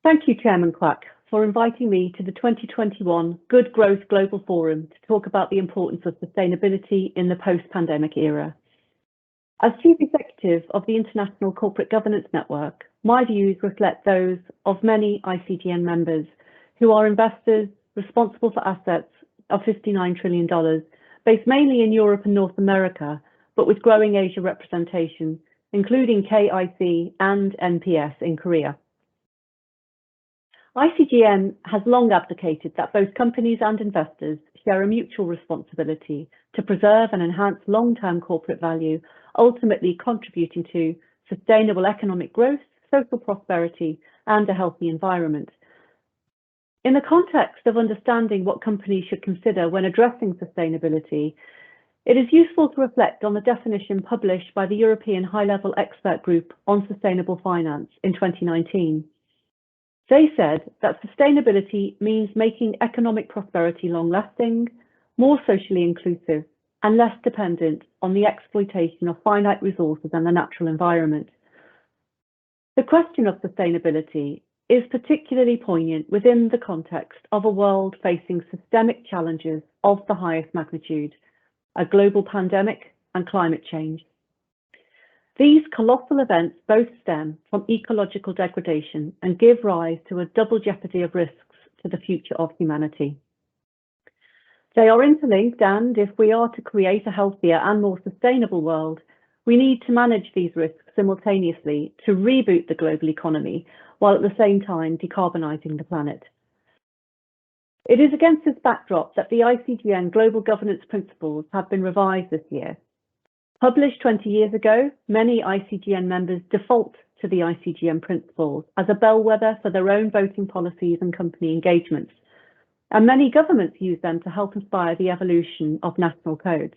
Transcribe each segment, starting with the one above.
Thank you, Chairman Quack, for inviting me to the 2021 Good Growth Global Forum to talk about the importance of sustainability in the post-pandemic era. As Chief Executive of the International Corporate Governance Network, my views reflect those of many Ictn members who are investors responsible for assets of $59 trillion, based mainly in Europe and North America, but with growing Asia representation, including KIC and NPS in Korea. Ictn has long advocated that both companies and investors share a mutual responsibility to preserve and enhance long-term corporate value, ultimately contributing to sustainable economic growth, social prosperity, and a healthy environment. In the context of understanding what companies should consider when addressing sustainability, it is useful to reflect on the definition published by the European High-Level Expert Group on Sustainable Finance in 2019. They said that sustainability means making economic prosperity long-lasting, more socially inclusive, and less dependent on the exploitation of finite resources and the natural environment. The question of sustainability is particularly poignant within the context of a world facing systemic challenges of the highest magnitude, a global pandemic and climate change. These colossal events both stem from ecological degradation and give rise to a double jeopardy of risks to the future of humanity. They are interlinked, and if we are to create a healthier and more sustainable world, we need to manage these risks simultaneously to reboot the global economy, while at the same time decarbonising the planet. It is against this backdrop that the Ictn Global Governance Principles have been revised this year. Published 20 years ago, many Ictn members default to the Ictn Principles as a bellwether for their own voting policies and company engagements, and many governments use them to help inspire the evolution of national codes.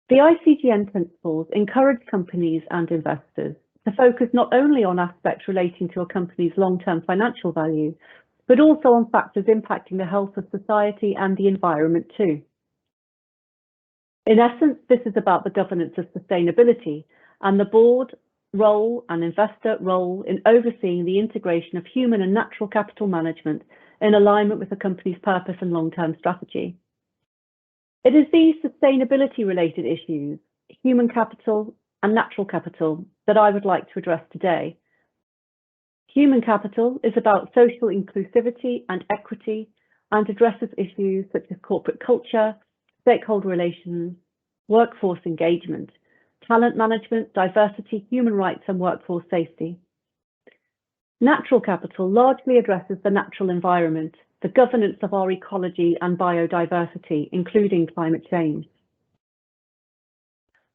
The Ictn Principles encourage companies and investors to focus not only on aspects relating to a company's long-term financial value, but also on factors impacting the health of society and the environment too. In essence, this is about the governance of sustainability and the board role and investor role in overseeing the integration of human and natural capital management in alignment with the company's purpose and long-term strategy. It is these sustainability-related issues, human capital and natural capital, that I would like to address today. Human capital is about social inclusivity and equity and addresses issues such as corporate culture, stakeholder relations, workforce engagement, talent management, diversity, human rights, and workforce safety. Natural capital largely addresses the natural environment, the governance of our ecology and biodiversity, including climate change.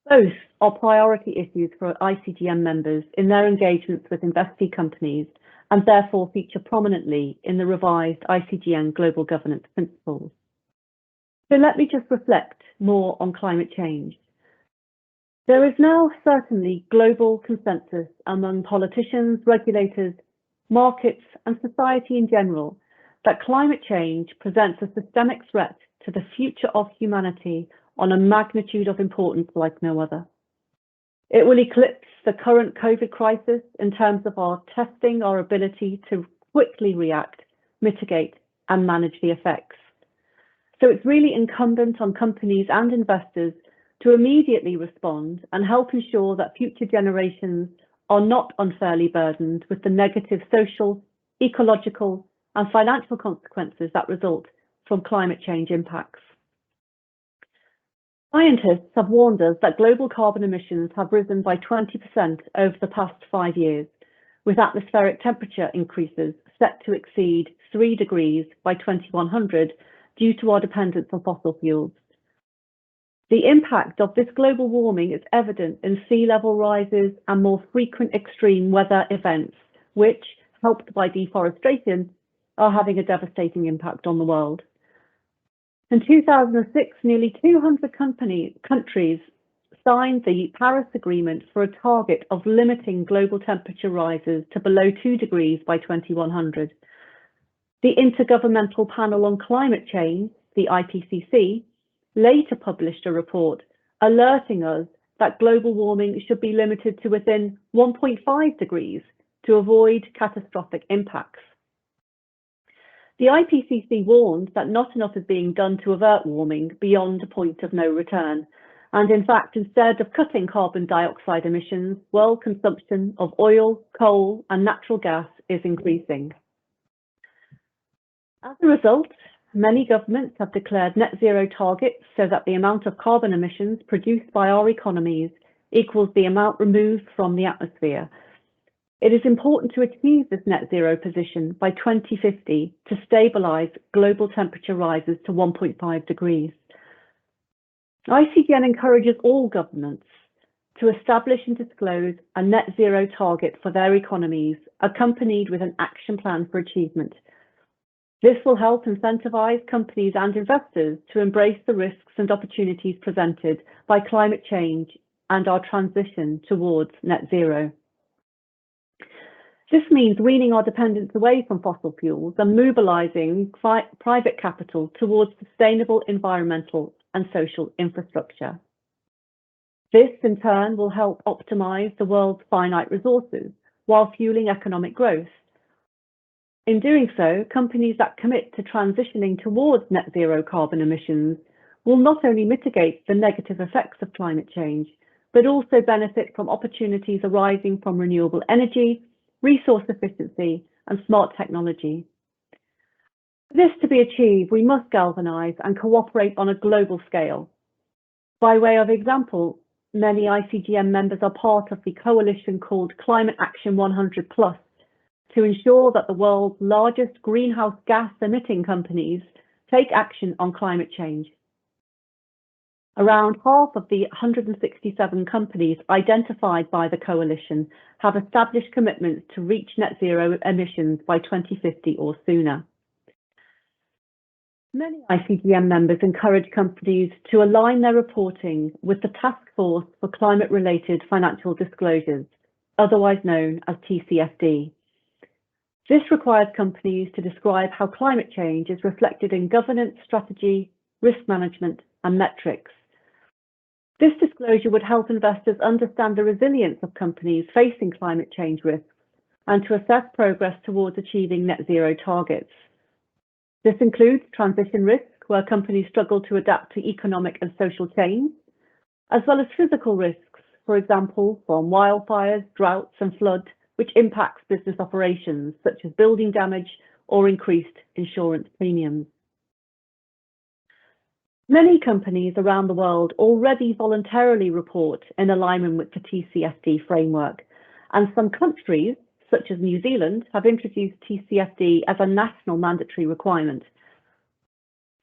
Both are priority issues for Ictn members in their engagements with investee companies and therefore feature prominently in the revised Ictn Global Governance Principles. So let me just reflect more on climate change. There is now certainly global consensus among politicians, regulators, markets, and society in general that climate change presents a systemic threat to the future of humanity on a magnitude of importance like no other. It will eclipse the current COVID crisis in terms of our testing our ability to quickly react, mitigate, and manage the effects. So it's really incumbent on companies and investors to immediately respond and help ensure that future generations are not unfairly burdened with the negative social, ecological, and financial consequences that result from climate change impacts. Scientists have warned us that global carbon emissions have risen by 20% over the past 5 years, with atmospheric temperature increases set to exceed 3 degrees by 2100 due to our dependence on fossil fuels. The impact of this global warming is evident in sea level rises and more frequent extreme weather events, which, helped by deforestation, are having a devastating impact on the world. In 2006, nearly 200 countries signed the Paris Agreement for a target of limiting global temperature rises to below 2 degrees by 2100. The Intergovernmental Panel on Climate Change, the IPCC, later published a report alerting us that global warming should be limited to within 1.5 degrees to avoid catastrophic impacts. The IPCC warned that not enough is being done to avert warming beyond a point of no return. And in fact, instead of cutting carbon dioxide emissions, world consumption of oil, coal, and natural gas is increasing. As a result, many governments have declared net zero targets so that the amount of carbon emissions produced by our economies equals the amount removed from the atmosphere. It is important to achieve this net zero position by 2050 to stabilise global temperature rises to 1.5 degrees. Ictn encourages all governments to establish and disclose a net zero target for their economies, accompanied with an action plan for achievement. This will help incentivise companies and investors to embrace the risks and opportunities presented by climate change and our transition towards net zero. This means weaning our dependence away from fossil fuels and mobilising private capital towards sustainable environmental and social infrastructure. This, in turn, will help optimise the world's finite resources while fueling economic growth. In doing so, companies that commit to transitioning towards net zero carbon emissions will not only mitigate the negative effects of climate change, but also benefit from opportunities arising from renewable energy, resource efficiency, and smart technology. For this to be achieved, we must galvanise and cooperate on a global scale. By way of example, many ICGM members are part of the coalition called Climate Action 100+, to ensure that the world's largest greenhouse gas emitting companies take action on climate change. Around half of the 167 companies identified by the coalition have established commitments to reach net zero emissions by 2050 or sooner. Many ICGM members encourage companies to align their reporting with the Task Force for Climate-Related Financial Disclosures, otherwise known as TCFD. This requires companies to describe how climate change is reflected in governance, strategy, risk management, and metrics. This disclosure would help investors understand the resilience of companies facing climate change risks and to assess progress towards achieving net zero targets. This includes transition risk, where companies struggle to adapt to economic and social change, as well as physical risks, for example, from wildfires, droughts, and flood, which impacts business operations, such as building damage or increased insurance premiums. Many companies around the world already voluntarily report in alignment with the TCFD framework, and some countries, such as New Zealand, have introduced TCFD as a national mandatory requirement.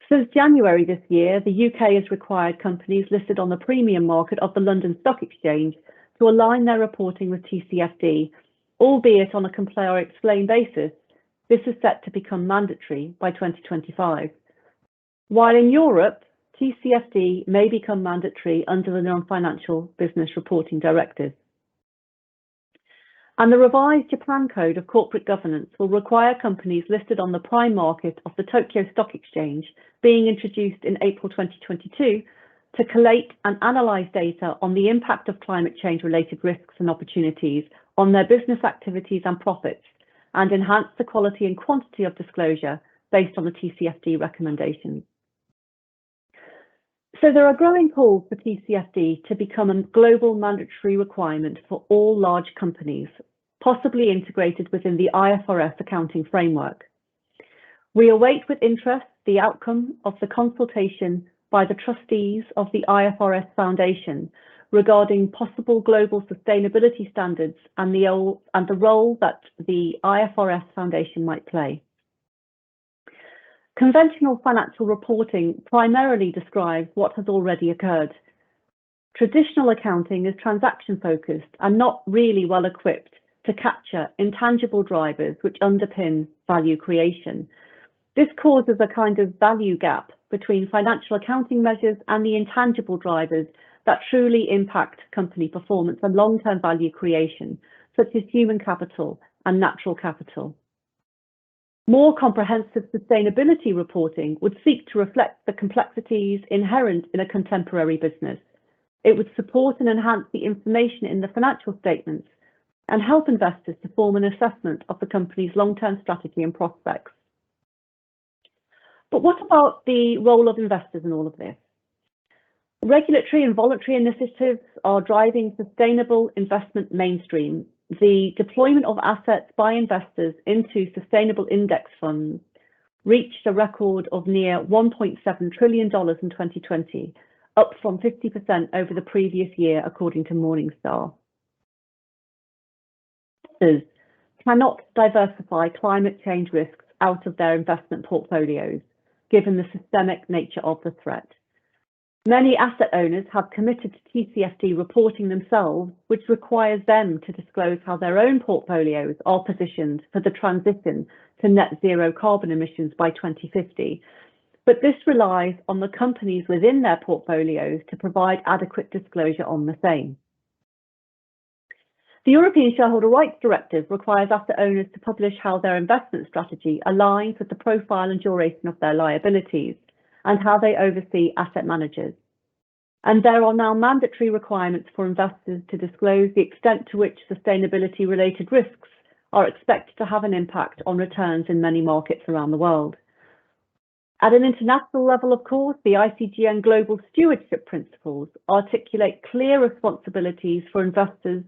Since January this year, the UK has required companies listed on the premium market of the London Stock Exchange to align their reporting with TCFD, albeit on a comply or explain basis. This is set to become mandatory by 2025. While in Europe, TCFD may become mandatory under the Non-Financial Business Reporting Directive. And the revised Japan Code of Corporate Governance will require companies listed on the prime market of the Tokyo Stock Exchange, being introduced in April 2022, to collate and analyse data on the impact of climate change related risks and opportunities on their business activities and profits, and enhance the quality and quantity of disclosure based on the TCFD recommendations. So there are growing calls for TCFD to become a global mandatory requirement for all large companies, possibly integrated within the IFRS accounting framework. We await with interest the outcome of the consultation by the trustees of the IFRS Foundation regarding possible global sustainability standards and the role that the IFRS Foundation might play. Conventional financial reporting primarily describes what has already occurred. Traditional accounting is transaction-focused and not really well equipped to capture intangible drivers which underpin value creation. This causes a kind of value gap between financial accounting measures and the intangible drivers that truly impact company performance and long-term value creation, such as human capital and natural capital. More comprehensive sustainability reporting would seek to reflect the complexities inherent in a contemporary business. It would support and enhance the information in the financial statements, and help investors to form an assessment of the company's long-term strategy and prospects. But what about the role of investors in all of this? Regulatory and voluntary initiatives are driving sustainable investment mainstream. The deployment of assets by investors into sustainable index funds reached a record of near $1.7 trillion in 2020, up from 50% over the previous year, according to Morningstar. Investors cannot diversify climate change risks out of their investment portfolios, given the systemic nature of the threat. Many asset owners have committed to TCFD reporting themselves, which requires them to disclose how their own portfolios are positioned for the transition to net zero carbon emissions by 2050. But this relies on the companies within their portfolios to provide adequate disclosure on the same. The European Shareholder Rights Directive requires asset owners to publish how their investment strategy aligns with the profile and duration of their liabilities and how they oversee asset managers. And there are now mandatory requirements for investors to disclose the extent to which sustainability-related risks are expected to have an impact on returns in many markets around the world. At an international level, of course, the Ictn Global Stewardship Principles articulate clear responsibilities for investors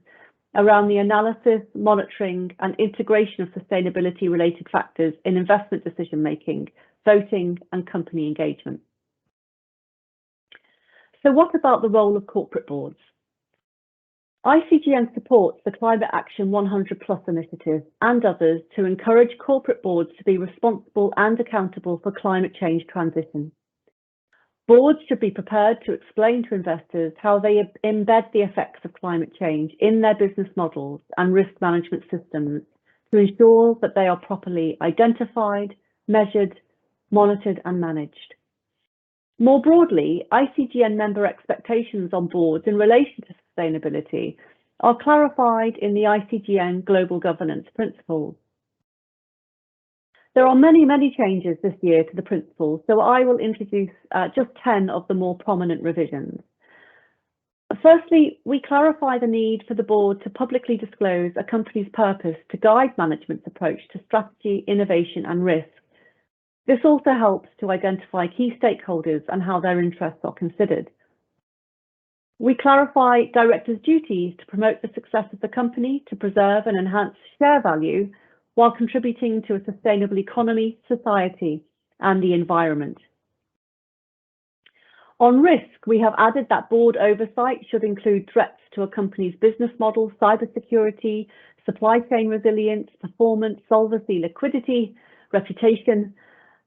around the analysis, monitoring, and integration of sustainability-related factors in investment decision-making, voting, and company engagement. So what about the role of corporate boards? Ictn supports the Climate Action 100+ initiative and others to encourage corporate boards to be responsible and accountable for climate change transition. Boards should be prepared to explain to investors how they embed the effects of climate change in their business models and risk management systems to ensure that they are properly identified, measured, monitored, and managed. More broadly, Ictn member expectations on boards in relation to sustainability are clarified in the Ictn Global Governance Principles. There are many changes this year to the principles, so I will introduce just 10 of the more prominent revisions. Firstly, we clarify the need for the board to publicly disclose a company's purpose to guide management's approach to strategy, innovation, and risk. This also helps to identify key stakeholders and how their interests are considered. We clarify directors' duties to promote the success of the company, to preserve and enhance share value, while contributing to a sustainable economy, society, and the environment. On risk, we have added that board oversight should include threats to a company's business model, cybersecurity, supply chain resilience, performance, solvency, liquidity, reputation,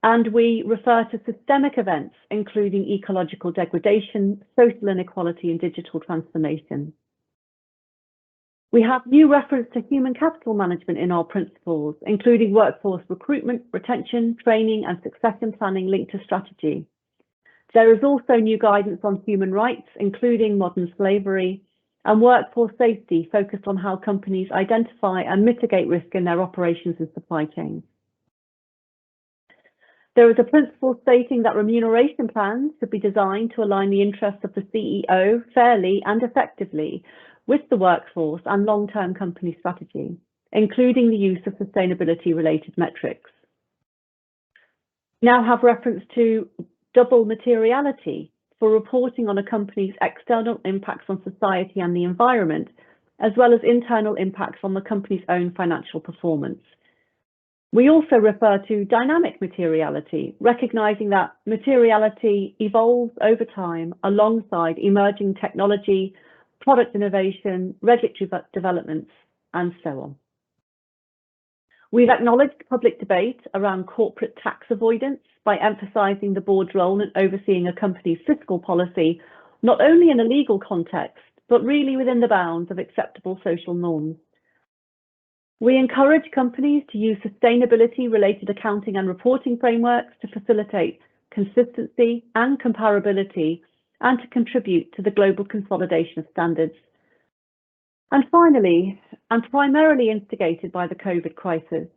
and we refer to systemic events, including ecological degradation, social inequality, and digital transformation. We have new reference to human capital management in our principles, including workforce recruitment, retention, training, and succession planning linked to strategy. There is also new guidance on human rights, including modern slavery, and workforce safety focused on how companies identify and mitigate risk in their operations and supply chains. There is a principle stating that remuneration plans should be designed to align the interests of the CEO fairly and effectively with the workforce and long-term company strategy, including the use of sustainability-related metrics. Now have reference to double materiality for reporting on a company's external impacts on society and the environment, as well as internal impacts on the company's own financial performance. We also refer to dynamic materiality, recognizing that materiality evolves over time alongside emerging technology, product innovation, regulatory developments, and so on. We've acknowledged public debate around corporate tax avoidance by emphasizing the board's role in overseeing a company's fiscal policy, not only in a legal context, but really within the bounds of acceptable social norms. We encourage companies to use sustainability-related accounting and reporting frameworks to facilitate consistency and comparability and to contribute to the global consolidation of standards. And finally, and primarily instigated by the COVID crisis,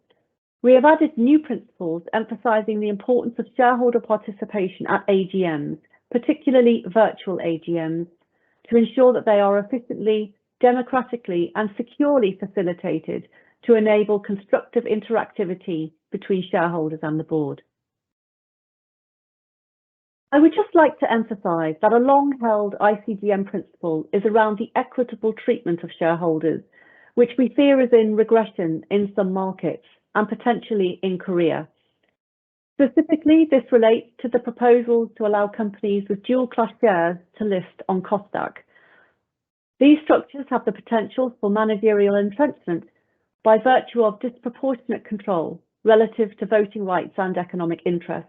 we have added new principles emphasizing the importance of shareholder participation at AGMs, particularly virtual AGMs, to ensure that they are efficiently, democratically and securely facilitated to enable constructive interactivity between shareholders and the board. I would just like to emphasise that a long-held ICGM principle is around the equitable treatment of shareholders, which we fear is in regression in some markets and potentially in Korea. Specifically, this relates to the proposals to allow companies with dual-class shares to list on Kosdaq. These structures have the potential for managerial entrenchment by virtue of disproportionate control relative to voting rights and economic interest.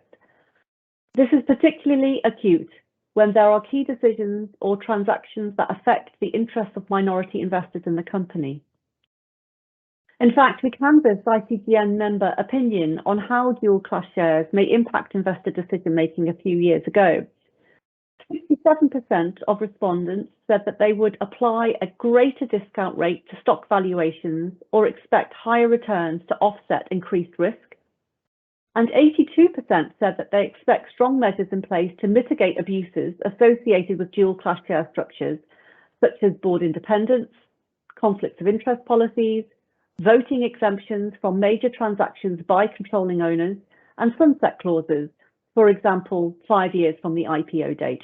This is particularly acute when there are key decisions or transactions that affect the interests of minority investors in the company. In fact, we canvassed ICGN member opinion on how dual-class shares may impact investor decision-making a few years ago. 67% of respondents said that they would apply a greater discount rate to stock valuations or expect higher returns to offset increased risk. And 82% said that they expect strong measures in place to mitigate abuses associated with dual-class share structures, such as board independence, conflicts of interest policies, voting exemptions from major transactions by controlling owners, and sunset clauses, for example, 5 years from the IPO date.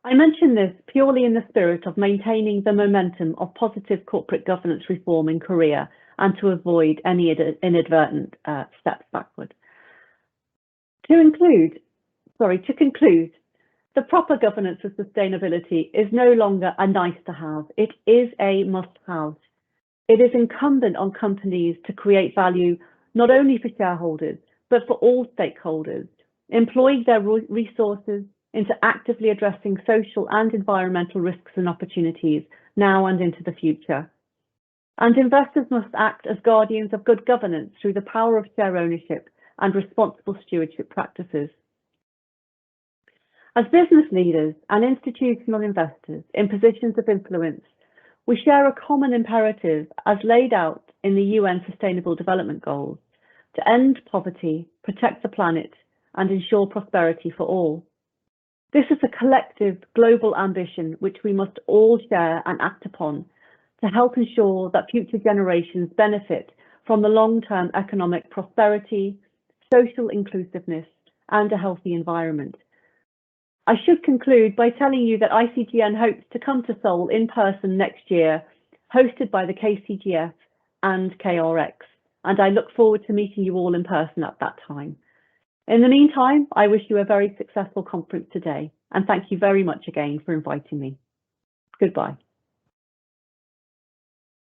I mention this purely in the spirit of maintaining the momentum of positive corporate governance reform in Korea and to avoid any inadvertent steps backward. To conclude, the proper governance of sustainability is no longer a nice to have, it is a must have. It is incumbent on companies to create value not only for shareholders, but for all stakeholders, employing their resources into actively addressing social and environmental risks and opportunities now and into the future. And investors must act as guardians of good governance through the power of share ownership and responsible stewardship practices. As business leaders and institutional investors in positions of influence, we share a common imperative as laid out in the UN Sustainable Development Goals to end poverty, protect the planet, and ensure prosperity for all. This is a collective global ambition which we must all share and act upon to help ensure that future generations benefit from the long-term economic prosperity, social inclusiveness, and a healthy environment. I should conclude by telling you that ICGN hopes to come to Seoul in person next year, hosted by the KCGF and KRX, and I look forward to meeting you all in person at that time. In the meantime, I wish you a very successful conference today, and thank you very much again for inviting me. Goodbye.